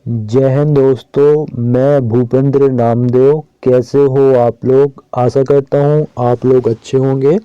जय हिंद दोस्तों, मैं भूपेंद्र नामदेव। कैसे हो आप लोग? आशा करता हूँ आप लोग अच्छे होंगे।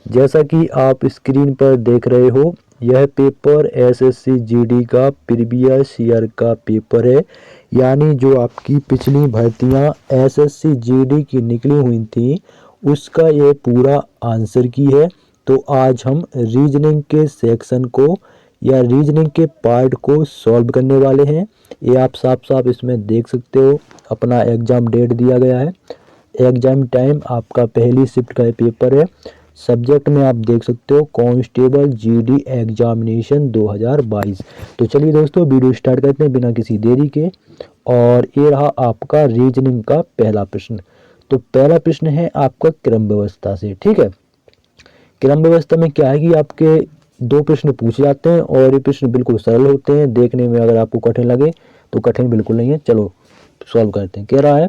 जैसा कि आप स्क्रीन पर देख रहे हो, यह पेपर एसएससी जीडी का प्रीवियस ईयर का पेपर है। यानी जो आपकी पिछली भर्तियाँ एसएससी जीडी की निकली हुई थी, उसका ये पूरा आंसर की है। तो आज हम रीजनिंग के सेक्शन को या रीजनिंग के पार्ट को सॉल्व करने वाले हैं। ये आप साफ साफ इसमें देख सकते हो, अपना एग्ज़ाम डेट दिया गया है। एग्ज़ाम टाइम आपका पहली शिफ्ट का पेपर है। सब्जेक्ट में आप देख सकते हो कांस्टेबल जीडी एग्जामिनेशन 2022। तो चलिए दोस्तों, वीडियो स्टार्ट करते हैं बिना किसी देरी के। और ये रहा आपका रीजनिंग का पहला प्रश्न। तो पहला प्रश्न है आपका क्रम व्यवस्था से। ठीक है, क्रम व्यवस्था में क्या है कि आपके दो प्रश्न पूछे जाते हैं और ये प्रश्न बिल्कुल सरल होते हैं। देखने में अगर आपको कठिन लगे तो कठिन बिल्कुल नहीं है। चलो सॉल्व करते हैं। कह रहा है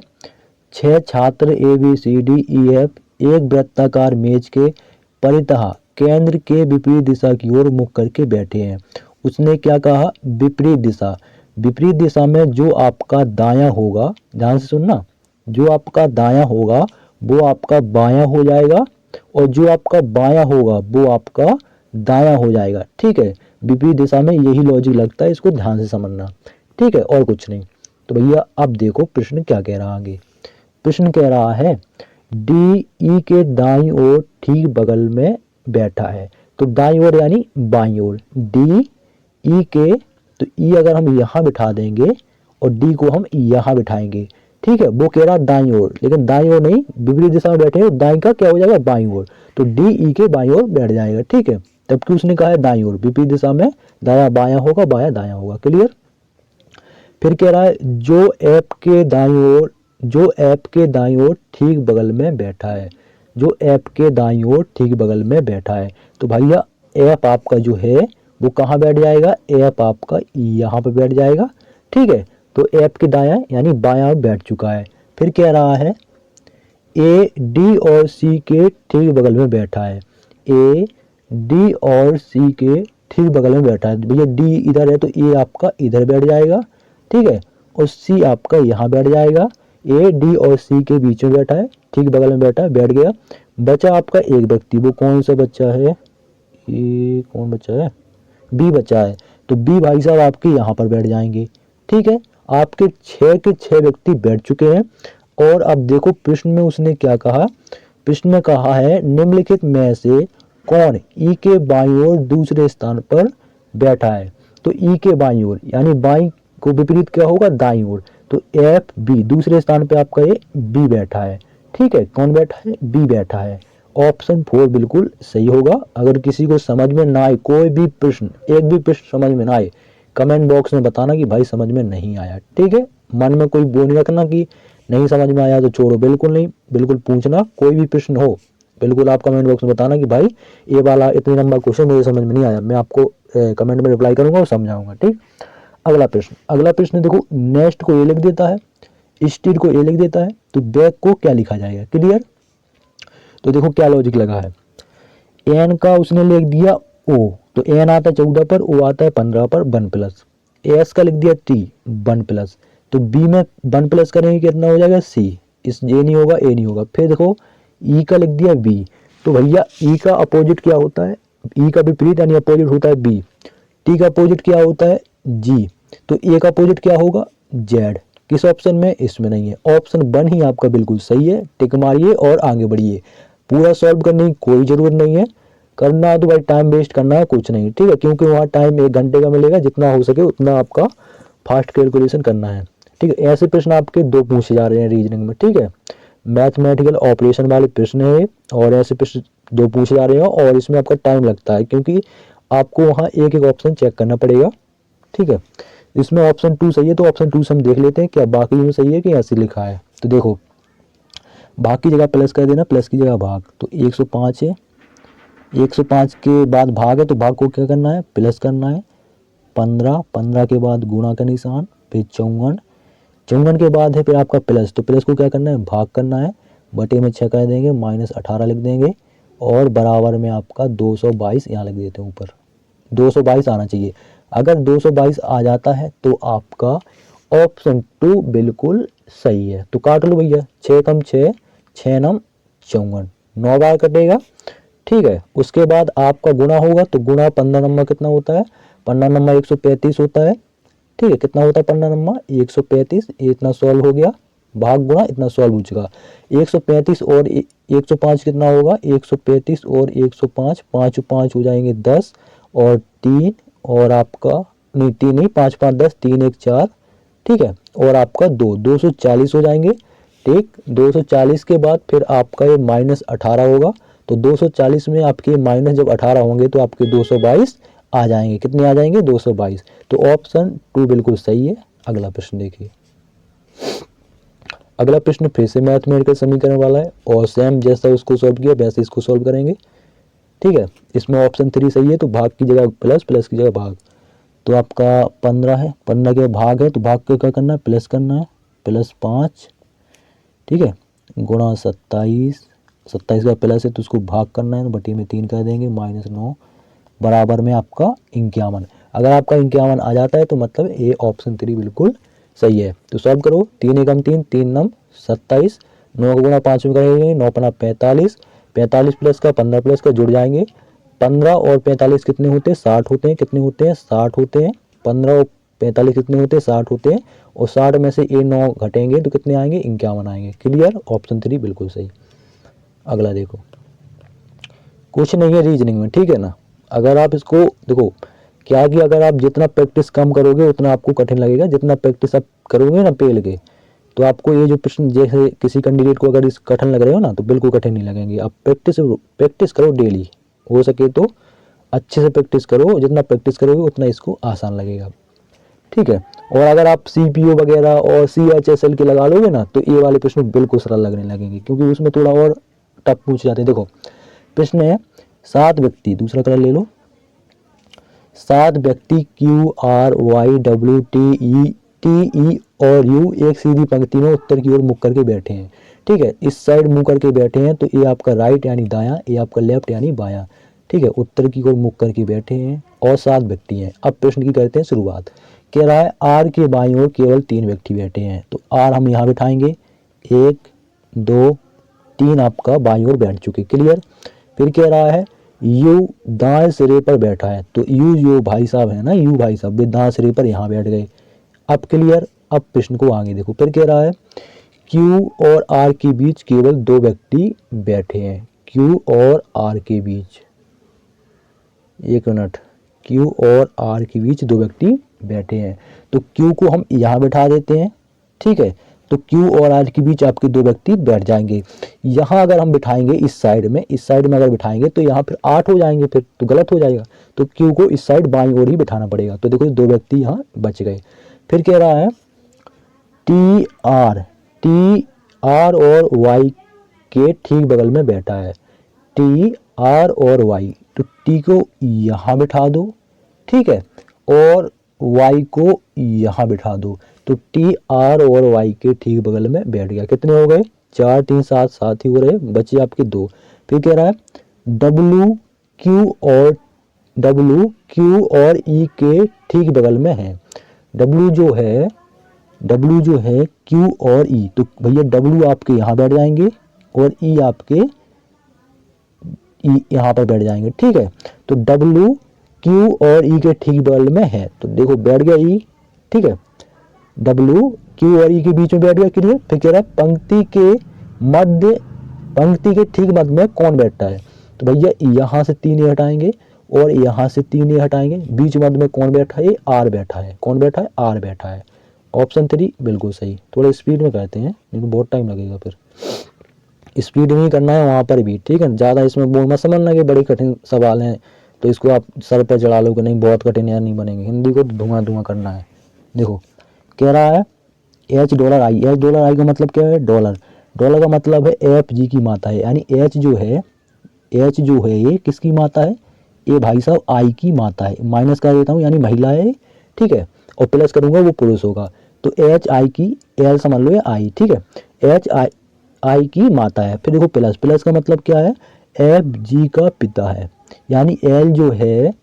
6 छात्र ABCDEF एक वृत्ताकार मेज के परितः केंद्र के विपरीत दिशा की ओर मुख करके बैठे हैं। उसने क्या कहा? विपरीत दिशा। विपरीत दिशा में जो आपका दायां होगा, ध्यान से सुनना, जो आपका दायां होगा वो आपका बायां हो जाएगा और जो आपका बायां होगा वो आपका दायां हो जाएगा। ठीक है, विपरीत दिशा में यही लॉजिक लगता है, इसको ध्यान से समझना। ठीक है, और कुछ नहीं। तो भैया अब देखो प्रश्न क्या कह रहा है आगे। प्रश्न कह रहा है डी ई के दाईं ओर ठीक बगल में बैठा है। तो दाईं ओर यानी बाईं ओर, डी ई के, तो ई अगर हम यहाँ बिठा देंगे और डी को हम यहाँ बिठाएंगे। ठीक है, वो कह रहा है दाईं ओर, लेकिन दाईं ओर नहीं, विपरीत दिशा में बैठे हैं, दाईं का क्या हो जाएगा? बाईं ओर। तो डी ई के बाईं ओर बैठ जाएगा। ठीक है, जबकि उसने कहा है दाईं ओर, विपरीत दिशा में दायां बायां होगा, बायां दायां होगा। क्लियर? फिर कह रहा है जो ऐप के दाईं ओर ठीक बगल में बैठा है। जो ऐप के दाईं ओर ठीक बगल में बैठा है, तो भैया ऐप आपका जो है वो कहाँ बैठ जाएगा? ऐप आपका यहाँ पे बैठ जाएगा। ठीक है, तो ऐप के दायां यानी बायां बैठ चुका है। फिर कह रहा है ए डी और सी के ठीक बगल में बैठा है। ए डी और सी के ठीक बगल में बैठा है। भैया डी इधर है तो ए आपका इधर बैठ जाएगा। ठीक है, और सी आपका यहाँ बैठ जाएगा। ए डी और सी के बीच में बैठा है, ठीक बगल में बैठा है, बैठ गया। बचा आपका एक व्यक्ति, वो कौन सा बच्चा है? ये कौन बच्चा है? बी बचा है। तो बी भाई साहब आपके यहाँ पर बैठ जाएंगे। ठीक है, आपके 6 के 6 व्यक्ति बैठ चुके हैं। और अब देखो प्रश्न में उसने क्या कहा। प्रश्न में कहा है निम्नलिखित में से कौन ई के बाईं ओर दूसरे स्थान पर बैठा है। तो ई के बाईं ओर यानी बाईं को विपरीत क्या होगा? दाईं ओर। तो एफ बी, दूसरे स्थान पे आपका ये बी बैठा है। ठीक है, कौन बैठा है? बी बैठा है। ऑप्शन 4 बिल्कुल सही होगा। अगर किसी को समझ में ना आए, कोई भी प्रश्न, एक भी प्रश्न समझ में ना आए, कमेंट बॉक्स में बताना कि भाई समझ में नहीं आया। ठीक है, मन में कोई वो नहीं रखना कि नहीं समझ में आया तो छोड़ो, बिल्कुल नहीं, बिल्कुल पूछना। कोई भी प्रश्न हो बिल्कुल आप कमेंट बॉक्स में बताना कि भाई ये वाला इतने नंबर क्वेश्चन मुझे समझ में नहीं आया, मैं आपको कमेंट में रिप्लाई करूंगा और समझाऊंगा। ठीक, अगला प्रश्न देखो, नेक्स्ट को ए लिख देता है, स्टीड को ए लिख देता है, तो बैक को क्या लिखा जाएगा? क्लियर? तो देखो क्या लॉजिक लगा है। एन का उसने लिख दिया ओ, तो एन आता है 14 पर, ओ आता है 15 पर, 1 प्लस। एस का लिख दिया टी, 1 प्लस। तो बी में 1 प्लस करेंगे कितना हो जाएगा? सी। इस ए नहीं होगा, ए नहीं होगा। फिर देखो ई का लिख दिया बी, तो भैया ई का अपोजिट क्या होता है? ई का विपरीत यानी अपोजिट होता है बी। टी का अपोजिट क्या होता है? जी। तो ए का अपोजिट क्या होगा? जेड। किस ऑप्शन में? इसमें नहीं है। ऑप्शन 1 ही आपका बिल्कुल सही है। टिक मारिए और आगे बढ़िए। पूरा सॉल्व करने की कोई जरूरत नहीं है। करना है तो भाई टाइम वेस्ट करना है, कुछ नहीं। ठीक है, क्योंकि वहाँ टाइम 1 घंटे का मिलेगा, जितना हो सके उतना आपका फास्ट कैलकुलेशन करना है। ठीक है, ऐसे प्रश्न आपके 2 पूछे जा रहे हैं रीजनिंग में। ठीक है, मैथमेटिकल ऑपरेशन वाले प्रश्न है और ऐसे प्रश्न 2 पूछे जा रहे हैं और इसमें आपका टाइम लगता है क्योंकि आपको वहाँ एक एक ऑप्शन चेक करना पड़ेगा। ठीक है, इसमें ऑप्शन 2 सही है, तो ऑप्शन 2 से हम देख लेते हैं क्या बाकी में सही है कि ऐसे लिखा है। तो देखो भाग की जगह प्लस कर देना, प्लस की जगह भाग, तो 105 है। 105 के बाद भाग है, तो भाग को क्या करना है? प्लस करना है। 15, 15 के बाद गुणा का निशान, फिर 54, 54 के बाद है फिर आपका प्लस, तो प्लस को क्या करना है? भाग करना है। बटे में 6 कर देंगे, -18 लिख देंगे और बराबर में आपका 222 यहाँ लिख देते हैं ऊपर। 222 आना चाहिए। अगर 222 आ जाता है तो आपका ऑप्शन 2 बिल्कुल सही है। तो काट लो भैया, 6 कम 6, 6 नम 54, 9 बार कटेगा। ठीक है, उसके बाद आपका गुणा होगा, तो गुणा 15 नंबर कितना होता है, 15 नंबर 135 होता है। ठीक है, कितना होता है 15 नंबर 135, ये इतना सॉल्व हो गया, भाग गुणा इतना सॉल्व हो चुका। 135 और 105 कितना होगा, 135 और 105, 5 5 हो जाएंगे 10, और 3 और आपका नहीं 3 नहीं 5 5 10, 3 1 4। ठीक है, और आपका 240 हो जाएंगे। ठीक, 240 के बाद फिर आपका ये -18 होगा, तो 240 में आपके माइनस जब 18 होंगे तो आपके 222 आ जाएंगे। कितने आ जाएंगे, 222। तो ऑप्शन 2 बिल्कुल सही है। अगला प्रश्न देखिए। अगला प्रश्न फिर से मैथमेटिकल समीकरण वाला है, और सेम जैसा उसको सॉल्व किया वैसे इसको सॉल्व करेंगे। ठीक है, इसमें ऑप्शन 3 सही है, तो भाग की जगह प्लस, प्लस की जगह भाग। तो आपका 15 है, 15 के भाग है, तो भाग को क्या करना है, प्लस करना है, +5। ठीक है, गुणा 27, 27 का प्लस है तो उसको भाग करना है, तो बटी में 3 कर देंगे, -9 बराबर में आपका 51। अगर आपका 51 आ जाता है तो मतलब ये ऑप्शन 3 बिल्कुल सही है। तो सॉल्व करो, 3 एकम 3, 3 नम 27, 9 का गुणा 5 में करेंगे, 9 पना 45, 45 प्लस का 15 प्लस का जुड़ जाएंगे, 15 और 45 कितने होते हैं, 60 होते हैं। कितने होते हैं, 60 होते हैं। 15 और 45 कितने होते हैं, 60 होते हैं, और 60 में से ये 9 घटेंगे तो कितने आएंगे, 51 आएंगे। क्लियर, ऑप्शन 3 बिल्कुल सही। अगला देखो, कुछ नहीं है रीजनिंग में, ठीक है ना। अगर आप इसको देखो क्या कि अगर आप जितना प्रैक्टिस कम करोगे उतना आपको कठिन लगेगा, जितना प्रैक्टिस आप करोगे ना पेल के, तो आपको ये जो प्रश्न जैसे किसी कैंडिडेट को अगर इस कठिन लग रहे हो ना तो बिल्कुल कठिन नहीं लगेंगे। आप प्रैक्टिस करो डेली, हो सके तो अच्छे से प्रैक्टिस करो, जितना प्रैक्टिस करोगे उतना इसको आसान लगेगा। ठीक है, और अगर आप CPO वगैरह और CHSL के लगा लोगे ना तो ये वाले प्रश्न बिल्कुल सरल लगने लगेंगे, क्योंकि उसमें थोड़ा और टफ पूछ जाते हैं। देखो प्रश्न है, 7 व्यक्ति, दूसरा कलर ले लो, 7 व्यक्ति QRYWTE और U एक सीधी पंक्ति में उत्तर की ओर मुख करके बैठे हैं। ठीक है, इस साइड मुंह करके बैठे हैं, तो ये आपका राइट यानी दायां, ये आपका लेफ्ट यानी बायां। ठीक है, उत्तर की ओर मुख करके बैठे हैं और 7 व्यक्ति हैं। अब प्रश्न की करते हैं शुरुआत। कह रहा है R के बाईं ओर केवल 3 व्यक्ति बैठे हैं, तो R हम यहाँ बिठाएंगे, 1 2 3 आपका बाईं ओर बैठ चुके। क्लियर। फिर कह रहा है U दाएं सिरे पर बैठा है, तो यू भाई साहब है ना, यू भाई साहब वे दाएं सिरे पर यहाँ बैठ गए। अब क्लियर। अब प्रश्न को आगे देखो, फिर कह रहा है Q और R के बीच केवल 2 व्यक्ति बैठे हैं। Q और R के बीच, एक मिनट, Q और R के बीच 2 व्यक्ति बैठे हैं, तो Q को हम यहाँ बैठा देते हैं। ठीक है, तो Q और R के बीच आपके 2 व्यक्ति बैठ जाएंगे। यहाँ अगर हम बिठाएंगे इस साइड में अगर बिठाएंगे तो यहाँ फिर 8 हो जाएंगे, फिर तो गलत हो जाएगा, तो Q को इस साइड बाईं ओर ही बिठाना पड़ेगा। तो देखो 2 व्यक्ति यहाँ बच गए। फिर कह रहा है T R और Y के ठीक बगल में बैठा है। T R और Y, तो T को यहाँ बिठा दो, ठीक है, और Y को यहाँ बिठा दो, तो T R और Y के ठीक बगल में बैठ गया। कितने हो गए, 4 3 7 7 ही हो रहे, बचे आपके 2। फिर कह रहा है W Q और E के ठीक बगल में है। W जो है Q और E, तो भैया W आपके यहाँ बैठ जाएंगे और E आपके यहाँ पर बैठ जाएंगे। ठीक है, तो W Q और E के ठीक बगल में है, तो देखो बैठ गया E। ठीक है, W Q और E के बीच में बैठ गया। क्लियर। फिर कह रहा है पंक्ति के ठीक मध्य में कौन बैठता है, तो भैया यहाँ से 3 हटाएंगे और यहाँ से 3 हटाएंगे, बीच मध्य में कौन बैठा है, R बैठा है। कौन बैठा है, R बैठा है। ऑप्शन 3 बिल्कुल सही। थोड़ा स्पीड में करते हैं, लेकिन बहुत टाइम लगेगा, फिर स्पीड में ही करना है वहाँ पर भी। ठीक है, ज़्यादा इसमें बोल मत समझना कि बड़े कठिन सवाल हैं तो इसको आप सर पर चढ़ा लो कि नहीं बहुत कठिन यार नहीं बनेंगे। हिंदी को धुआं करना है। देखो कह रहा है $, का मतलब क्या है, डॉलर का मतलब है FG की माता है, यानी H जो है ये किसकी माता है, ये भाई साहब I की माता है। माइनस कर देता हूँ, यानी महिला है। ठीक है, और प्लस करूँगा वो पुरुष होगा, तो HI की, L समझ लो ये I। ठीक है, HI की माता है। फिर देखो प्लस का मतलब क्या है, FG का पिता है, यानी L जो है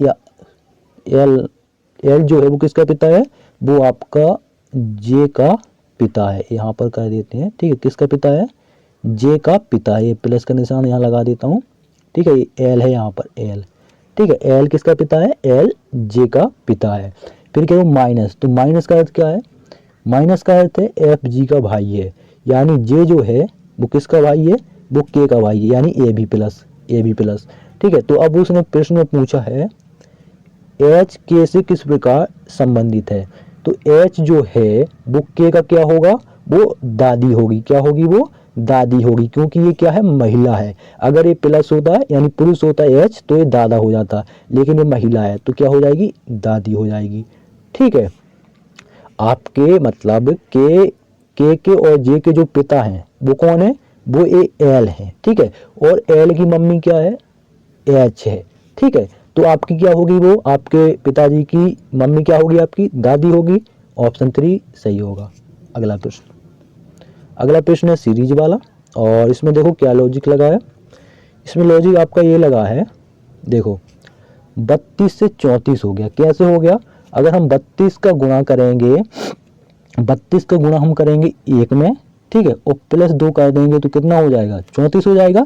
या L जो है वो किसका पिता है, वो आपका जे का पिता है, यहाँ पर कर देते हैं, ठीक है। किसका पिता है? जे का पिता है। ये प्लस का निशान यहाँ लगा देता हूँ, ठीक है। ये एल है यहाँ पर, एल, ठीक है। एल किसका पिता है? एल जे का पिता है। फिर क्या हो माइनस, तो माइनस का अर्थ क्या है? माइनस का अर्थ है एफ जी का भाई है, यानी जे जो है वो किसका भाई है? वो के का भाई है, यानी A B plus, A B plus, ठीक है। तो अब उसने प्रश्न में पूछा है एच के से किस प्रकार संबंधित है, तो एच जो है वो के का क्या होगा? वो दादी होगी। क्या होगी? वो दादी होगी, क्योंकि ये क्या है? महिला है। अगर ये प्लस होता है यानी पुरुष होता है एच, तो ये दादा हो जाता, लेकिन ये महिला है तो क्या हो जाएगी? दादी हो जाएगी, ठीक है। आपके मतलब के और जे के जो पिता हैं वो कौन है? वो ए एल है, ठीक है। और एल की मम्मी क्या है? एच है, ठीक है। तो आपकी क्या होगी? वो आपके पिताजी की मम्मी क्या होगी? आपकी दादी होगी। ऑप्शन 3 सही होगा। अगला प्रश्न, अगला प्रश्न है सीरीज वाला, और इसमें देखो क्या लॉजिक लगा है। इसमें लॉजिक आपका ये लगा है, देखो 32 से 34 हो गया। कैसे हो गया? अगर हम 32 का गुणा करेंगे, 32 का गुणा हम करेंगे 1 में, ठीक है, और प्लस 2 कर देंगे तो कितना हो जाएगा? 34 हो जाएगा,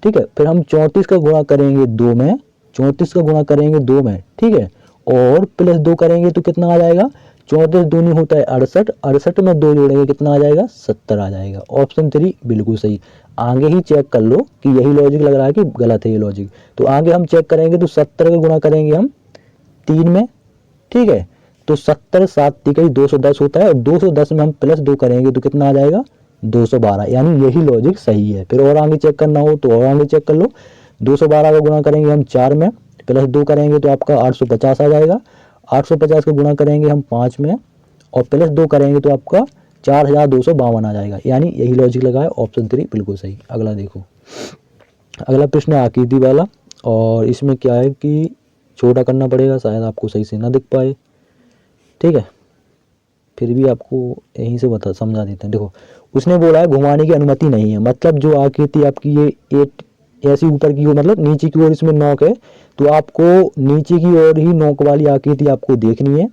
ठीक है। फिर हम 34 का गुणा करेंगे 2 में, 34 का गुणा करेंगे 2 में, ठीक है, और प्लस 2 करेंगे तो कितना आ जाएगा? 34 दूनी होता है 68, 68 में 2 जोड़ेंगे कितना आ जाएगा? 70 आ जाएगा। ऑप्शन 3 बिल्कुल सही। आगे ही चेक कर लो कि यही लॉजिक लग रहा है कि गलत है ये लॉजिक। तो आगे हम चेक करेंगे तो 70 का गुणा करेंगे हम 3 में, ठीक है, तो 70 7 तिकई 210 होता है, और 210 में हम प्लस 2 करेंगे तो कितना आ जाएगा? 212, यानी यही लॉजिक सही है। फिर और आगे चेक करना हो तो और आगे चेक कर लो। 212 का गुणा करेंगे हम 4 में, प्लस 2 करेंगे तो आपका 850 आ जाएगा। 850 का गुणा करेंगे हम 5 में, और प्लस 2 करेंगे तो आपका 4252 आ जाएगा, यानी यही लॉजिक लगा है। ऑप्शन 3 बिल्कुल सही। अगला देखो, अगला प्रश्न है आकृति वाला, और इसमें क्या है कि छोटा करना पड़ेगा, शायद आपको सही से ना दिख पाए, ठीक है। फिर भी आपको यहीं से बता समझा देते हैं। देखो उसने बोला है घुमाने की अनुमति नहीं है, मतलब जो आकृति आपकी ये ऐसी ऊपर की ओर मतलब नीचे की ओर इसमें नोक है, तो आपको नीचे की ओर ही नोक वाली आकृति आपको देखनी है,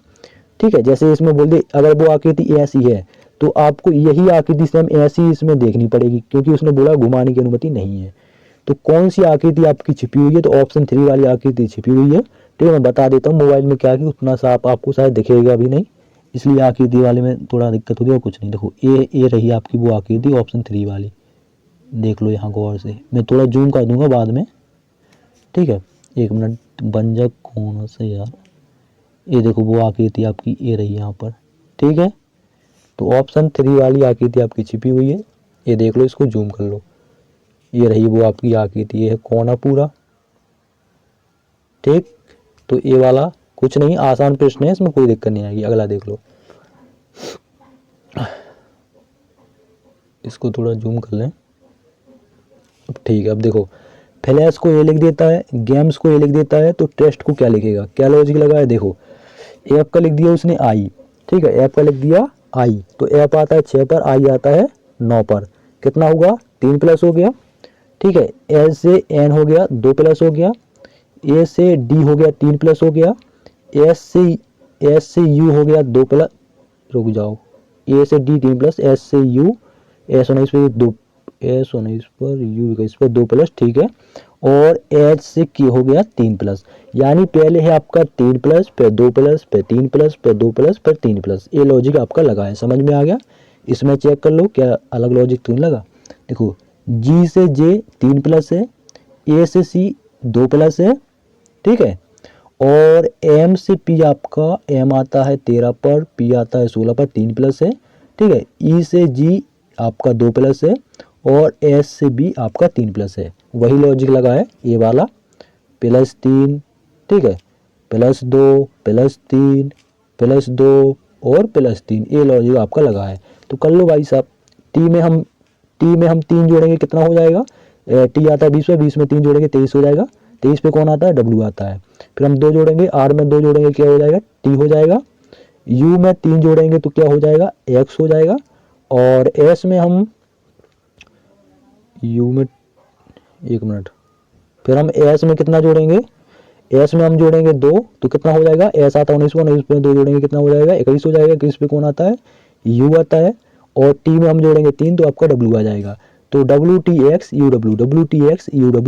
ठीक है। जैसे इसमें बोल दे अगर वो आकृति ऐसी है तो आपको यही आकृति सेम ऐसी इसमें देखनी पड़ेगी, क्योंकि उसने बोला घुमाने की अनुमति नहीं है। तो कौन सी आकृति आपकी छिपी हुई है? तो ऑप्शन 3 वाली आकृति छिपी हुई है, ठीक है। मैं बता देता हूँ मोबाइल में क्या कि उतना साफ आपको शायद दिखेगा भी नहीं, इसलिए आकृति वाले में थोड़ा दिक्कत होगी और कुछ नहीं। देखो ये रही आपकी वो आकृति ऑप्शन 3 वाली, देख लो यहाँ गौर से। मैं थोड़ा जूम कर दूंगा बाद में, ठीक है। 1 मिनट बन जा कौन से यार, ये देखो वो आकृति आपकी ये रही यहाँ पर, ठीक है। तो ऑप्शन 3 वाली आकृति आपकी छिपी हुई है, ये देख लो, इसको जूम कर लो। ये रही वो आपकी आकृति, ये है कोना पूरा, ठीक। तो ये वाला कुछ नहीं, आसान प्रश्न है, इसमें कोई दिक्कत नहीं आएगी। अगला देख लो, इसको थोड़ा जूम कर लें, ठीक है। अब देखो फ्लैश को ये लिख देता है, गेम्स को ये लिख देता है, तो टेस्ट को क्या लिखेगा? क्या लॉजिक लगा है? देखो ऐप का लिख दिया उसने आई, ठीक है, ऐप का लिख दिया आई, तो ऐप आता है 6 पर, आई आता है 9 पर, कितना होगा? 3 प्लस हो गया, ठीक है। एस से एन हो गया 2 प्लस हो गया, ए से डी हो गया 3 प्लस हो गया, एस से यू हो गया 2 प्लस, रुक जाओ, ए से डी 3 प्लस, एस से यू, एस होना इस पर 2, एस होना इस पर, यू इस पर 2 प्लस, ठीक है। और एच से के हो गया 3 प्लस, यानी पहले है आपका 3 प्लस, फिर 2 प्लस, फिर 3 प्लस, फिर 2 प्लस, फिर 3 प्लस। ये लॉजिक आपका लगा है, समझ में आ गया। इसमें चेक कर लो क्या अलग लॉजिक तो नहीं लगा। देखो जी से जे 3 प्लस है, ए से सी 2 प्लस है, ठीक है। और एम से पी आपका, एम आता है 13 पर, पी आता है 16 पर, 3 प्लस है, ठीक है। ई से जी आपका 2 प्लस है, और एस से बी आपका 3 प्लस है। वही लॉजिक लगा है ये वाला, +3, ठीक है, +2 +3 +2 और +3, ये लॉजिक आपका लगा है। तो कर लो भाई साहब। टी में हम 3 जोड़ेंगे कितना हो जाएगा? टी आता है 20 पे, 20 में 3 जोड़ेंगे 23 हो जाएगा, 23 पे कौन आता है? डब्ल्यू आता है। फिर हम 2 जोड़ेंगे, आर में 2 जोड़ेंगे क्या हो जाएगा? टी हो जाएगा। यू में 3 जोड़ेंगे तो क्या हो जाएगा? एक्स हो जाएगा। और एस में हम यू में, 1 मिनट, फिर हम एस में कितना जोड़ेंगे? एस में हम जोड़ेंगे 2 तो कितना हो जाएगा, एस आता है 19 में 2 जोड़ेंगे कितना हो जाएगा 21 हो जाएगा। 21 पे कौन आता है, यू आता है, और टी में हम जोड़ेंगे 3 तो आपका डब्ल्यू आ जाएगा। तो WTX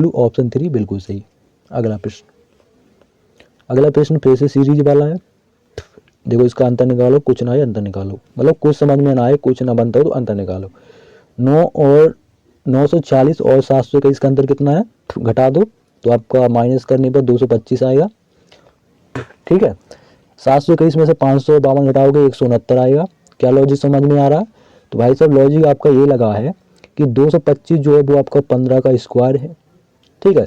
ऑप्शन 3 बिल्कुल सही। अगला प्रश्न, अगला प्रश्न फिर से सीरीज वाला है। देखो इसका अंतर निकालो, कुछ ना है अंतर निकालो, मतलब कुछ समझ में ना आए कुछ ना बनता हो तो अंतर निकालो। 940 और 721 का अंतर कितना है, घटा दो तो आपका माइनस करने पर 225 आएगा। ठीक है, 721 में से 552 घटाओगे 169 आएगा। क्या लॉजिक समझ में आ रहा है, तो भाई साहब लॉजिक आपका ये लगा है कि 225 जो है वो आपका 15 का स्क्वायर है। ठीक है,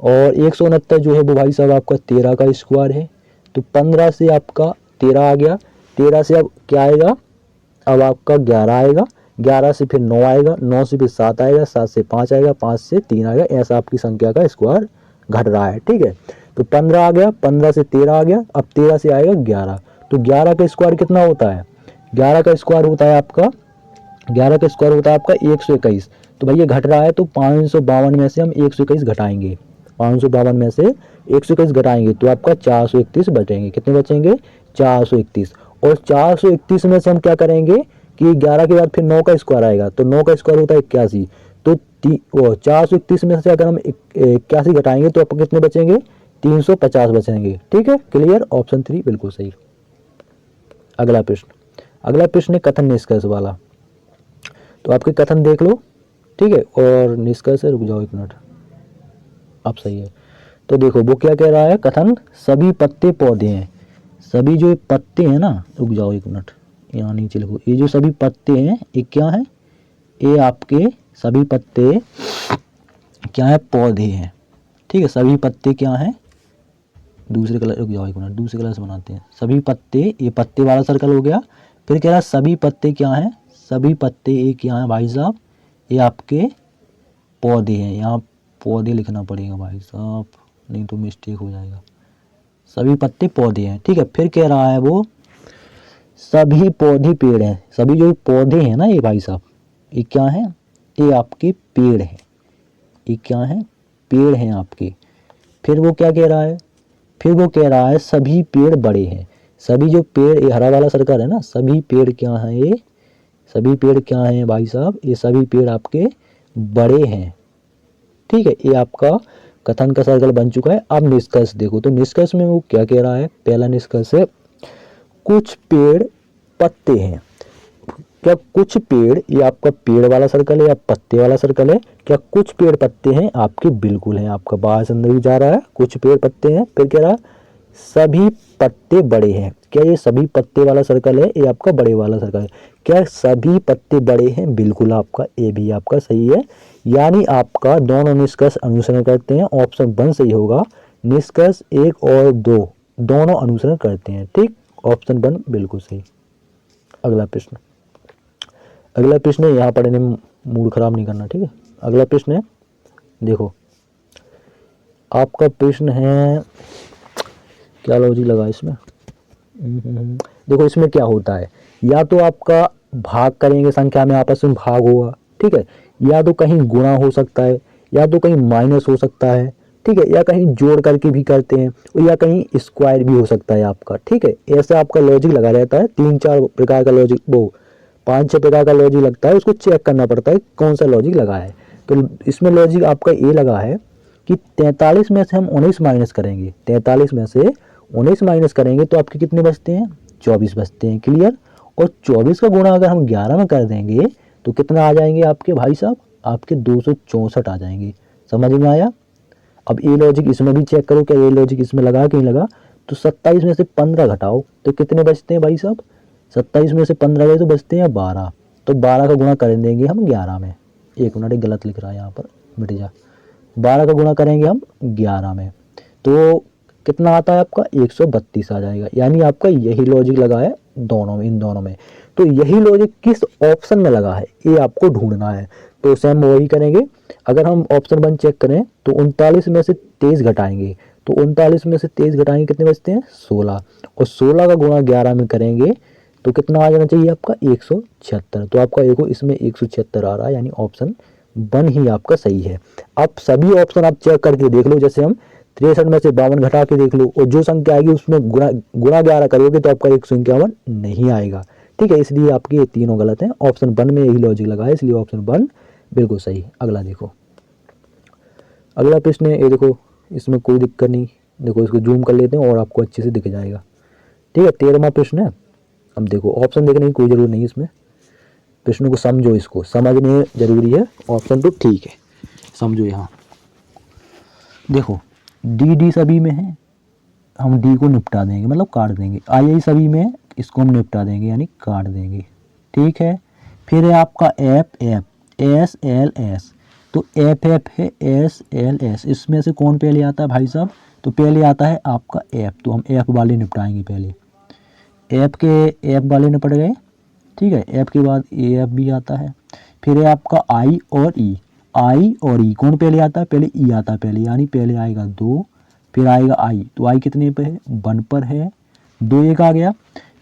और 169 जो है वो भाई साहब आपका 13 का स्क्वायर है। तो 15 से आपका 13 आ गया, 13 से अब क्या आएगा, अब आपका 11 आएगा, 11 से फिर 9 आएगा, 9 से फिर 7 आएगा, 7 से 5 आएगा, 5 से 3 आएगा। ऐसा आपकी संख्या का स्क्वायर घट रहा है। ठीक है, तो 15 आ गया, 15 से 13 आ गया, अब 13 से आएगा 11। तो 11 का स्क्वायर कितना होता है, 11 का स्क्वायर होता है आपका 121। तो भाई ये घट रहा है तो 552 में से हम 121 घटाएंगे, 552 में से 121 घटाएंगे तो आपका 431 बचेंगे। कितने बचेंगे, 431। और 431 में से हम क्या करेंगे कि 11 के बाद फिर 9 का स्क्वायर आएगा, तो 9 का स्क्वायर होता है 81। तो 431 में से अगर हम 81 घटाएंगे तो आपको कितने बचेंगे, 350 बचेंगे। ठीक है, क्लियर, ऑप्शन 3 बिल्कुल सही। अगला प्रश्न, अगला प्रश्न है कथन निष्कर्ष वाला। तो आपके कथन देख लो, ठीक है, और निष्कर्ष है, रुक जाओ 1 मिनट, अब सही है। तो देखो वो क्या कह रहा है, कथन सभी पत्ते पौधे हैं, सभी जो पत्ते हैं ना, रुक जाओ 1 मिनट, यहाँ नीचे लिखो, ये जो सभी पत्ते हैं ये क्या है, ये आपके सभी पत्ते क्या है, पौधे हैं। ठीक है, सभी पत्ते क्या हैं, दूसरे कलर, रुक जाओ 1 मिनट, दूसरे कलर से बनाते हैं। सभी पत्ते, ये पत्ते वाला सर्कल हो गया। फिर कह रहा है सभी पत्ते क्या हैं, सभी पत्ते ये क्या है भाई साहब, ये आपके पौधे हैं। यहाँ पौधे लिखना पड़ेगा भाई साहब, नहीं तो मिस्टेक हो जाएगा। सभी पत्ते पौधे हैं। ठीक है, फिर कह रहा है वो सभी पौधे पेड़ हैं, सभी जो पौधे हैं ना ये भाई साहब ये क्या है, ये आपके पेड़ हैं, ये क्या है, पेड़ हैं आपके। फिर वो क्या कह रहा है, फिर वो कह रहा है सभी पेड़ बड़े हैं, सभी जो पेड़, ये हरा वाला सर्कल है ना, सभी पेड़ क्या हैं, ये सभी पेड़ क्या हैं भाई साहब, ये सभी पेड़ आपके बड़े हैं। ठीक है, ये आपका कथन का सर्कल बन चुका है। अब निष्कर्ष देखो, तो निष्कर्ष में वो क्या कह रहा है, पहला निष्कर्ष है कुछ पेड़ पत्ते हैं। क्या कुछ पेड़, ये आपका पेड़ वाला सर्कल है या पत्ते वाला सर्कल है, क्या कुछ पेड़ पत्ते हैं, आपके बिल्कुल हैं, आपका बाहर से अंदर भी जा रहा है, कुछ पेड़ पत्ते हैं। फिर कह रहा है सभी पत्ते बड़े हैं, क्या ये सभी पत्ते वाला सर्कल है, ये आपका बड़े वाला सर्कल है, क्या सभी पत्ते बड़े हैं, बिल्कुल आपका ए भी आपका सही है। यानी आपका दोनों निष्कर्ष अनुसरण करते हैं, ऑप्शन 1 सही होगा। निष्कर्ष 1 और 2 दोनों अनुसरण करते हैं। ठीक, ऑप्शन 1 बिल्कुल सही। अगला प्रश्न, अगला प्रश्न है, यहाँ पढ़ने में मूड खराब नहीं करना, ठीक है। अगला प्रश्न है, देखो आपका प्रश्न है, क्या लॉजिक लगा इसमें, देखो इसमें क्या होता है, या तो आपका भाग करेंगे, संख्या में आपस में भाग होगा, ठीक है, या तो कहीं गुणा हो सकता है, या तो कहीं माइनस हो सकता है, ठीक है, या कहीं जोड़ करके भी करते हैं, या कहीं स्क्वायर भी हो सकता है आपका। ठीक है, ऐसा आपका लॉजिक लगा रहता है, 3-4 प्रकार का लॉजिक, वो 5-6 प्रकार का लॉजिक लगता है, उसको चेक करना पड़ता है कौन सा लॉजिक लगा है। तो इसमें लॉजिक आपका ये लगा है कि 43 में से हम 19 माइनस करेंगे, 43 में से 19 माइनस करेंगे तो आपके कितने बचते हैं, 24 बचते हैं। क्लियर, और 24 का गुणा अगर हम 11 में कर देंगे तो कितना आ जाएंगे आपके भाई साहब, आपके 264 आ जाएंगे। समझ में आया। अब ये लॉजिक इसमें भी चेक करो, क्या ये लॉजिक इसमें लगा कि नहीं लगा। तो 27 में से 15 घटाओ तो कितने बचते हैं भाई साहब, 27 में से 15 गए तो बचते हैं 12। तो 12 का गुणा कर देंगे हम 11 में, 1 मिनट गलत लिख रहा है यहाँ पर, मिट जा, 12 का गुणा करेंगे हम 11 में तो कितना आता है आपका, 132 आ जाएगा। यानी आपका यही लॉजिक लगा है दोनों में, इन दोनों में। तो यही लॉजिक किस ऑप्शन में लगा है ये आपको ढूंढना है। तो उसे हम वही करेंगे, अगर हम ऑप्शन 1 चेक करें तो 39 में से 23 घटाएंगे, तो 39 में से 23 घटाएंगे कितने बचते हैं, 16, और 16 का गुणा 11 में करेंगे तो कितना आ जाना चाहिए आपका, 176। तो आपका देखो इसमें 176 आ रहा है, यानी ऑप्शन 1 ही आपका सही है। आप सभी ऑप्शन आप चेक करके देख लो, जैसे हम 63 में से 52 घटा के देख लो, और जो संख्या आएगी उसमें गुणा गुणा 11 करोगे तो आपका 151 नहीं आएगा। ठीक है, इसलिए आपके ये तीनों गलत हैं। ऑप्शन 1 में यही लॉजिक लगा है, इसलिए ऑप्शन 1 बिल्कुल सही। अगला देखो, अगला प्रश्न है, ये देखो इसमें कोई दिक्कत नहीं, देखो इसको जूम कर लेते हैं और आपको अच्छे से दिख जाएगा। ठीक है, 13वां प्रश्न है। अब देखो ऑप्शन देखने की कोई ज़रूरत नहीं, इसमें प्रश्न को समझो, इसको समझने जरूरी है, ऑप्शन तो ठीक है, समझो। यहाँ देखो डी डी सभी में है, हम डी को निपटा देंगे, मतलब काट देंगे। आई आई सभी में है, इसको हम निपटा देंगे यानी काट देंगे। ठीक है, फिर है आपका F F, S L S, तो एफ एफ है, एस एल एस, इसमें से कौन पहले आता है भाई साहब? तो पहले आता है आपका एफ, तो हम एफ वाले निपटाएंगे पहले। एफ के एफ वाले निपट गए। ठीक है, एफ के बाद ए एफ भी आता है। फिर है आपका आई और ई, आई और ई कौन पहले आता है? पहले ई आता है पहले, यानी पहले आएगा 2, फिर आएगा आई, तो आई कितने पे है? 1 पर है, 2 एक आ गया।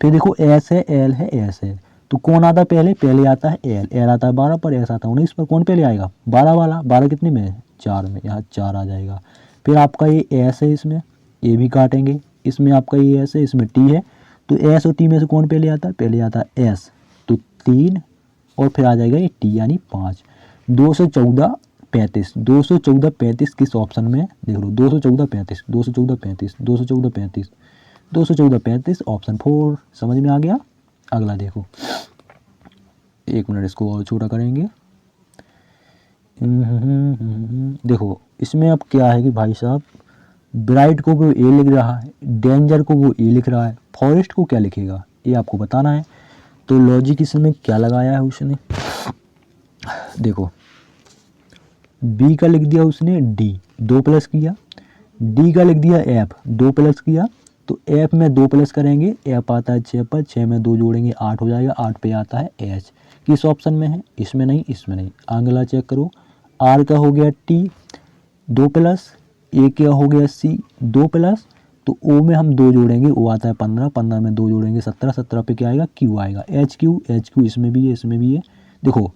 फिर देखो एस है, एल है, एस है, तो कौन आता है पहले? पहले आता है एल, एल आता है 12 पर, एस आता है 19 पर, कौन पहले आएगा? 12 वाला। 12 कितने में है? 4 में, यहाँ 4 आ जाएगा। फिर आपका ये एस है, इसमें ए भी काटेंगे, इसमें आपका ये एस है, इसमें टी है, तो एस और टी में से कौन पहले आता है? पहले आता है एस, तो 3, और फिर आ जाएगा ये टी यानी 5। 214 35, 214 35 किस ऑप्शन में? देख लो 214 35, 214 35, 214 35, 214 35, ऑप्शन 4। समझ में आ गया? अगला देखो, 1 मिनट इसको और छोटा करेंगे। देखो इसमें अब क्या है कि भाई साहब, ब्राइट को वो ए लिख रहा है, डेंजर को वो ए लिख रहा है, फॉरेस्ट को क्या लिखेगा ये आपको बताना है। तो लॉजिक इसमें क्या लगाया है उसने, देखो बी का लिख दिया उसने डी, 2 प्लस किया, डी का लिख दिया एफ, 2 प्लस किया, तो एफ में 2 प्लस करेंगे, एफ आता है 6 पर, 6 में 2 जोड़ेंगे 8 हो जाएगा, 8 पे आता है एच। किस ऑप्शन में है? इसमें नहीं, इसमें नहीं। अगला चेक करो, आर का हो गया टी 2 प्लस, ए का हो गया सी 2 प्लस, तो ओ में हम 2 जोड़ेंगे, ओ आता है 15, 15 में 2 जोड़ेंगे 17, 17 पे क्या आएगा? क्यू आएगा। एच क्यू, एच क्यू इसमें भी है, इसमें भी है। देखो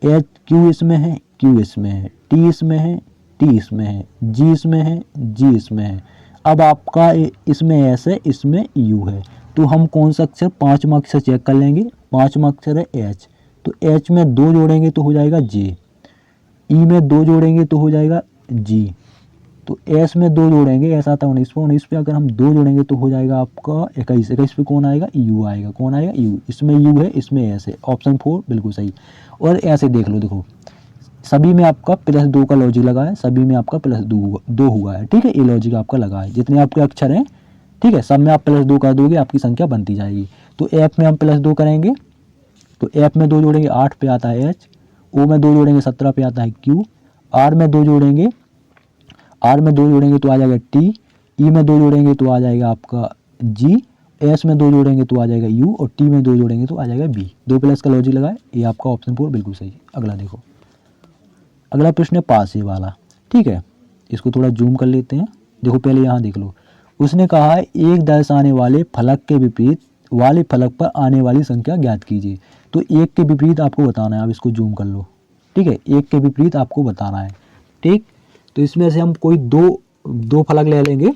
एच क्यू इसमें है, क्यू इसमें है, टी इसमें है, टी इसमें है, जी इसमें है, जी इसमें है। अब आपका इसमें एस है, इसमें यू है, तो हम कौन सा अक्षर? 5वां अक्षर चेक कर लेंगे। 5वां अक्षर है एच, तो एच में 2 जोड़ेंगे तो हो जाएगा जे, ई में 2 जोड़ेंगे तो हो जाएगा जी, तो एस में 2 जोड़ेंगे, एस आता है 19 पे, 19 पे अगर हम 2 जोड़ेंगे तो हो जाएगा आपका 21, 21 पे कौन आएगा? यू आएगा, कौन आएगा? यू, इसमें यू है, इसमें एस है, ऑप्शन 4 बिल्कुल सही। और ऐसे देख लो, देखो सभी में आपका +2 का लॉजिक लगा है, सभी में आपका +2 हुआ है। ठीक है, ये लॉजिक आपका लगा है, जितने आपके अक्षर हैं, ठीक है, सब में आप +2 कर दोगे, आपकी संख्या बनती जाएगी। तो एफ में हम +2 करेंगे, तो एफ में 2 जोड़ेंगे 8 पे आता है एच, ओ में 2 जोड़ेंगे 17 पे आता है क्यू, आर में 2 जोड़ेंगे, आर में 2 जोड़ेंगे तो आ जाएगा टी, ई में 2 जोड़ेंगे तो आ जाएगा आपका जी, एस में 2 जोड़ेंगे तो आ जाएगा यू, और टी में 2 जोड़ेंगे तो आ जाएगा बी। 2 प्लस का लॉजिक लगाए, ये आपका ऑप्शन 4 बिल्कुल सही है। अगला देखो, अगला प्रश्न है पासे वाला। ठीक है, इसको थोड़ा जूम कर लेते हैं। देखो पहले यहाँ देख लो, उसने कहा है एक दर्शाने वाले फलक के विपरीत वाले फलक पर आने वाली संख्या ज्ञात कीजिए। तो एक के विपरीत आपको बताना है, आप इसको जूम कर लो। ठीक है, एक के विपरीत आपको बताना है। ठीक, तो इसमें से हम कोई दो फलक ले लेंगे।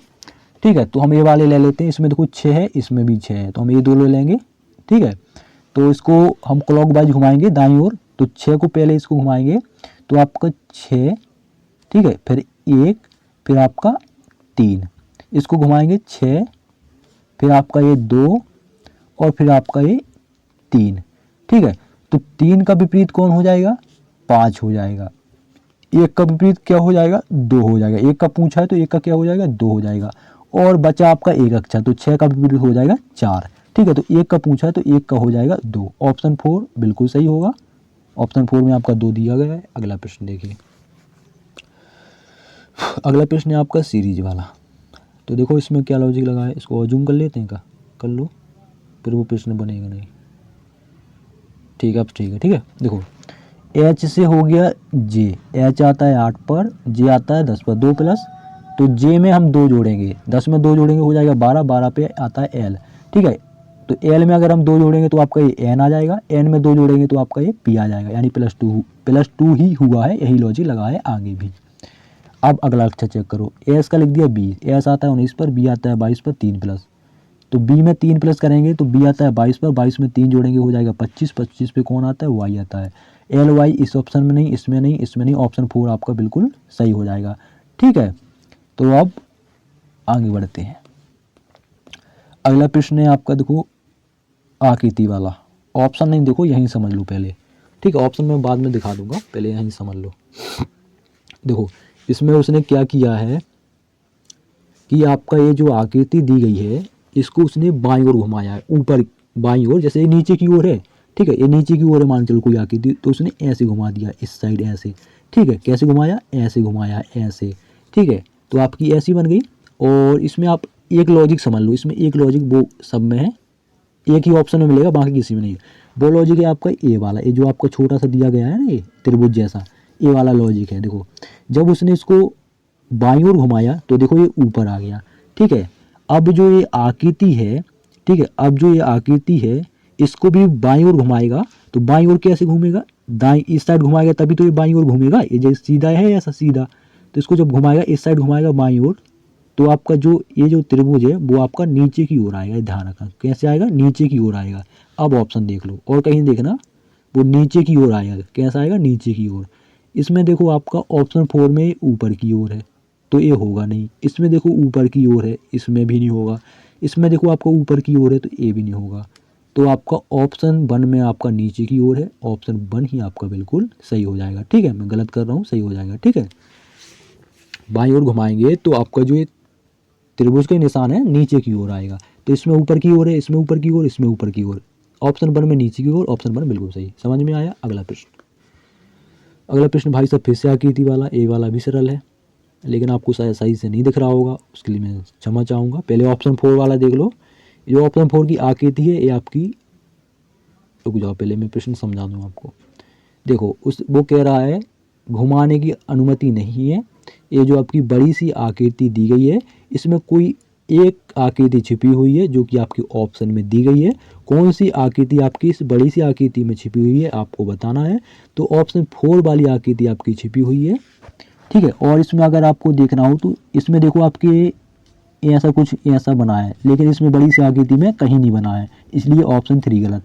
ठीक है, तो हम ये वाले ले लेते हैं, इसमें देखो 6 है, इसमें भी 6 है, तो हम ये 2 ले लेंगे। ठीक है, तो इसको हम क्लॉकवाइज घुमाएंगे दाईं ओर, तो 6 को पहले इसको घुमाएंगे तो आपका 6, ठीक है, फिर 1, फिर आपका 3, इसको घुमाएंगे 6, फिर आपका ये 2, और फिर आपका ये 3। ठीक है, तो 3 का विपरीत कौन हो जाएगा? 5 हो जाएगा। 1 का विपरीत क्या हो जाएगा? 2 हो जाएगा। 1 का पूछा है तो 1 का क्या हो जाएगा? 2 हो जाएगा, और बचा आपका 1 अक्षर, तो 6 का विपरीत हो जाएगा 4। ठीक है, तो 1 का पूछा है तो 1 का हो जाएगा 2, ऑप्शन 4 बिल्कुल सही होगा। ऑप्शन 4 में आपका 2 दिया गया है। अगला प्रश्न देखिए, अगला प्रश्न है आपका सीरीज वाला। तो देखो इसमें क्या लॉजिक लगा है, इसको जूम कर लेते हैं, का कर लो, फिर वो प्रश्न बनेगा नहीं। ठीक है, अब ठीक है। ठीक है, देखो एच से हो गया जे, एच आता है 8 पर, जे आता है 10 पर, 2 प्लस, तो जे में हम 2 जोड़ेंगे, 10 में 2 जोड़ेंगे हो जाएगा 12, 12 पे आता है एल। ठीक है, तो एल में अगर हम 2 जोड़ेंगे तो आपका ये एन आ जाएगा, एन में 2 जोड़ेंगे तो आपका ये पी आ जाएगा, यानी +2 ही हुआ है, यही लॉजिक लगा है आगे भी। अब अगला अच्छा चेक करो, एस का लिख दिया 20, एस आता है 19 पर, बी आता है 22 पर, 3 प्लस, तो बी में 3 प्लस करेंगे तो बी आता है 22 पर, 22 में 3 जोड़ेंगे हो जाएगा 25, 25 पे कौन आता है, वाई आता है। एल वाई इस ऑप्शन में नहीं, इसमें नहीं, इसमें नहीं, ऑप्शन 4 आपका बिल्कुल सही हो जाएगा। ठीक है, तो अब आगे बढ़ते हैं। अगला प्रश्न है आपका, देखो आकृति वाला, ऑप्शन नहीं देखो, यहीं समझ लो पहले। ठीक है, ऑप्शन मैं बाद में दिखा दूंगा, पहले यहीं समझ लो। देखो इसमें उसने क्या किया है कि आपका ये जो आकृति दी गई है इसको उसने बाईं ओर घुमाया है, ऊपर बाईं ओर, जैसे ये नीचे की ओर है। ठीक है, ये नीचे की ओर है, मान चलो कोई आकृति, तो उसने ऐसे घुमा दिया इस साइड ऐसे। ठीक है, कैसे घुमाया, ऐसे घुमाया, ऐसे। ठीक है, तो आपकी ऐसी बन गई। और इसमें आप एक लॉजिक समझ लो, इसमें एक लॉजिक वो सब में है, एक ही ऑप्शन में मिलेगा, बाकी किसी में नहीं है। वो लॉजिक है आपका ए वाला, ये जो आपका छोटा सा दिया गया है ना, ये त्रिभुज जैसा, ए वाला लॉजिक है। देखो जब उसने इसको बाईं ओर घुमाया तो देखो ये ऊपर आ गया। ठीक है, अब जो ये आकृति है, ठीक है, अब जो ये आकृति है इसको भी बाईं ओर घुमाएगा, तो बाईं ओर कैसे घूमेगा, दाईं इस साइड घुमाएगा तभी तो ये बाईं ओर घूमेगा, ये जैसे सीधा है ऐसा सीधा, तो इसको जब घुमाएगा इस साइड घुमाएगा बाईं ओर, तो आपका जो ये जो त्रिभुज है वो आपका नीचे की ओर आएगा, ध्यान रखना कैसे आएगा, नीचे की ओर आएगा। अब ऑप्शन देख लो और कहीं देखना, वो नीचे की ओर आएगा, कैसा आएगा, नीचे की ओर। इसमें देखो आपका ऑप्शन 4 में ऊपर की ओर है तो ये होगा नहीं, इसमें देखो ऊपर की ओर है, इसमें भी नहीं होगा, इसमें देखो आपका ऊपर की ओर है तो ये भी नहीं होगा। तो आपका ऑप्शन 1 में आपका नीचे की ओर है, ऑप्शन 1 ही आपका बिल्कुल सही हो जाएगा। ठीक है, मैं गलत कर रहा हूँ, सही हो जाएगा। ठीक है, बाईं ओर घुमाएंगे तो आपका जो ये त्रिभुज का निशान है नीचे की ओर आएगा, तो इसमें ऊपर की ओर है, इसमें ऊपर की ओर, इसमें ऊपर की ओर, ऑप्शन 1 में नीचे की ओर, ऑप्शन 1 बिल्कुल सही। समझ में आया। अगला प्रश्न, अगला प्रश्न भाई साहब फिर से आकृति वाला, ए वाला भी सरल है लेकिन आपको शायद सही से नहीं दिख रहा होगा, उसके लिए मैं क्षमा चाहूँगा। पहले ऑप्शन 4 वाला देख लो, जो ऑप्शन 4 की आकृति है ये आपकी, रुक जाओ पहले मैं प्रश्न समझा दूँ आपको। देखो उस वो कह रहा है घुमाने की अनुमति नहीं है, ये जो आपकी बड़ी सी आकृति दी गई है इसमें कोई एक आकृति छिपी हुई है जो कि आपके ऑप्शन में दी गई है। कौन सी आकृति आपकी इस बड़ी सी आकृति में छिपी हुई है आपको बताना है, तो ऑप्शन 4 वाली आकृति आपकी छिपी हुई है। ठीक है, और इसमें अगर आपको देखना हो तो इसमें देखो आपके ऐसा कुछ ऐसा बना है, लेकिन इसमें बड़ी सी आकृति में कहीं नहीं बना है, इसलिए ऑप्शन 3 गलत।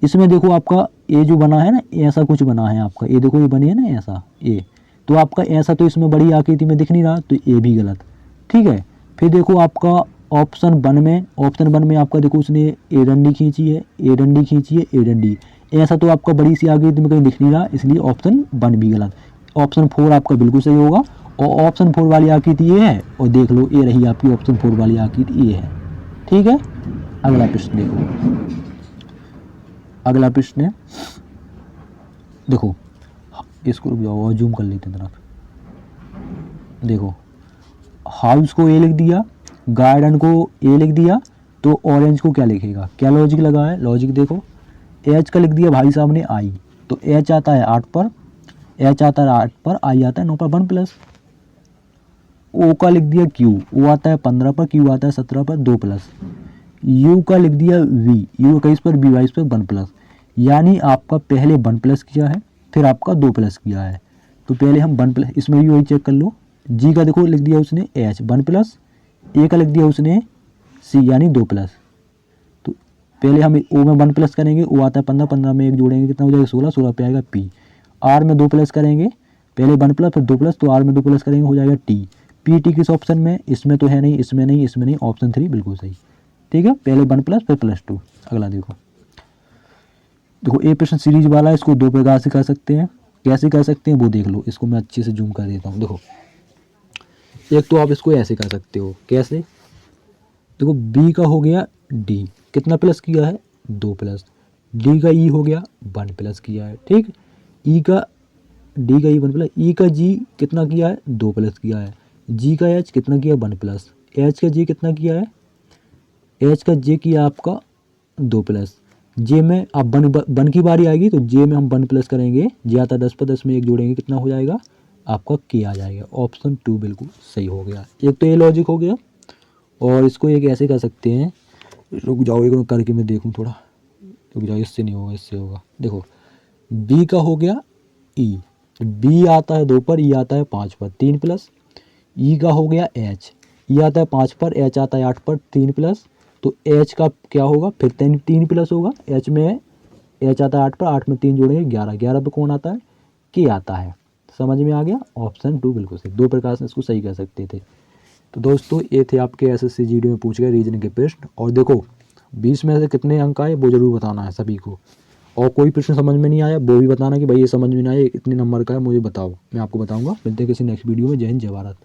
इसमें देखो आपका ये जो बना है ना, ऐसा कुछ बना है आपका, ये देखो ये बनी है ना ऐसा, ये तो आपका ऐसा तो इसमें बड़ी आकृति में दिख नहीं रहा, तो ये भी गलत। ठीक है, फिर देखो आपका ऑप्शन 1 में, ऑप्शन 1 में आपका देखो उसने ए डंडी खींची है, ए डंडी खींची है, ए डंडी, ऐसा तो आपका बड़ी सी आकृति में कहीं दिख नहीं रहा, इसलिए ऑप्शन 1 भी गलत। ऑप्शन 4 आपका बिल्कुल सही होगा, और ऑप्शन 4 वाली आकृति ये है, और देख लो ये रही आपकी ऑप्शन 4 वाली आकृति ये है। ठीक है, अगला प्रश्न देखो, अगला प्रश्न है, देखो इसको रुक जाओ और जूम कर लेते हैं तरफ। देखो हाउस को ए लिख दिया, गार्डन को ए लिख दिया, तो ऑरेंज को क्या लिखेगा, क्या लॉजिक लगा है, लॉजिक देखो। एच का लिख दिया भाई साहब ने आई, तो एच आता है 8 पर, एच आता है 8 पर, आई आता है 9 पर, 1 प्लस। ओ का लिख दिया क्यू, ओ आता है 15 पर, क्यू आता है 17 पर, 2 प्लस। यू का लिख दिया वी, यू 21 पर, बी 22 पर, 1 प्लस। यानी आपका पहले 1 प्लस किया है, फिर आपका 2 प्लस किया है, तो पहले हम 1 प्लस, इसमें भी वही चेक कर लो। जी का देखो लिख दिया उसने एच 1 प्लस, ए का लिख दिया उसने सी यानी 2 प्लस। तो पहले हम ओ में 1 प्लस करेंगे, ओ आता है 15, 15 में 1 जोड़ेंगे कितना हो जाएगा 16, 16 पे आएगा पी। आर में 2 प्लस करेंगे, पहले 1 प्लस फिर 2 प्लस, तो आर में 2 प्लस करेंगे हो जाएगा टी। पी टी किस ऑप्शन में, इसमें तो है नहीं, इसमें नहीं, इसमें नहीं, ऑप्शन 3 बिल्कुल सही। ठीक है, पहले 1 प्लस फिर +2। अगला देखो, देखो ए प्रश्न सीरीज वाला है, इसको 2 प्रकार से कर सकते हैं, कैसे कर सकते हैं वो देख लो। इसको मैं अच्छे से जूम कर देता हूँ। देखो एक तो आप इसको ऐसे कर सकते हो, कैसे, देखो बी का हो गया डी, कितना प्लस किया है 2 प्लस, डी का ई हो गया 1 प्लस किया है। ठीक, ई का डी का ई 1 प्लस, ई का जी कितना किया है 2 प्लस किया है, जी का एच कितना किया 1 प्लस, एच का जी कितना किया है, एच का जे किया आपका 2 प्लस। जे में अब 1 की बारी आएगी तो जे में हम 1 प्लस करेंगे, जे आता है 10 पर, 10 में 1 जोड़ेंगे कितना हो जाएगा आपका के आ जाएगा। ऑप्शन 2 बिल्कुल सही हो गया। एक तो ये लॉजिक हो गया, और इसको एक ऐसे कर सकते हैं, रुक जाओ एक करके मैं देखूँ थोड़ा, रुक जाओ, इससे नहीं होगा, इससे होगा। देखो बी का हो गया ई, बी आता है 2 पर, ई आता है 5 पर, 3 प्लस। ई का हो गया एच, ई आता है 5 पर, एच आता है 8 पर, 3 प्लस, तो एच का क्या होगा फिर 3 प्लस होगा, एच में एच आता है 8 पर, 8 में 3 जोड़ेंगे 11, 11 पे कौन आता है, के आता है। समझ में आ गया, ऑप्शन 2 बिल्कुल सही, 2 प्रकार से इसको सही कर सकते थे। तो दोस्तों ये थे आपके एसएससी जीडी में पूछ गए रीजनिंग के प्रश्न। और देखो 20 में से कितने अंक आए वो जरूर बताना है सभी को, और कोई प्रश्न समझ में नहीं आया वो भी बताना कि भाई ये समझ में नहीं आया, इतने नंबर का है मुझे बताओ, मैं आपको बताऊंगा। मिलते हैं किसी नेक्स्ट वीडियो में। जय हिंद जय भारत।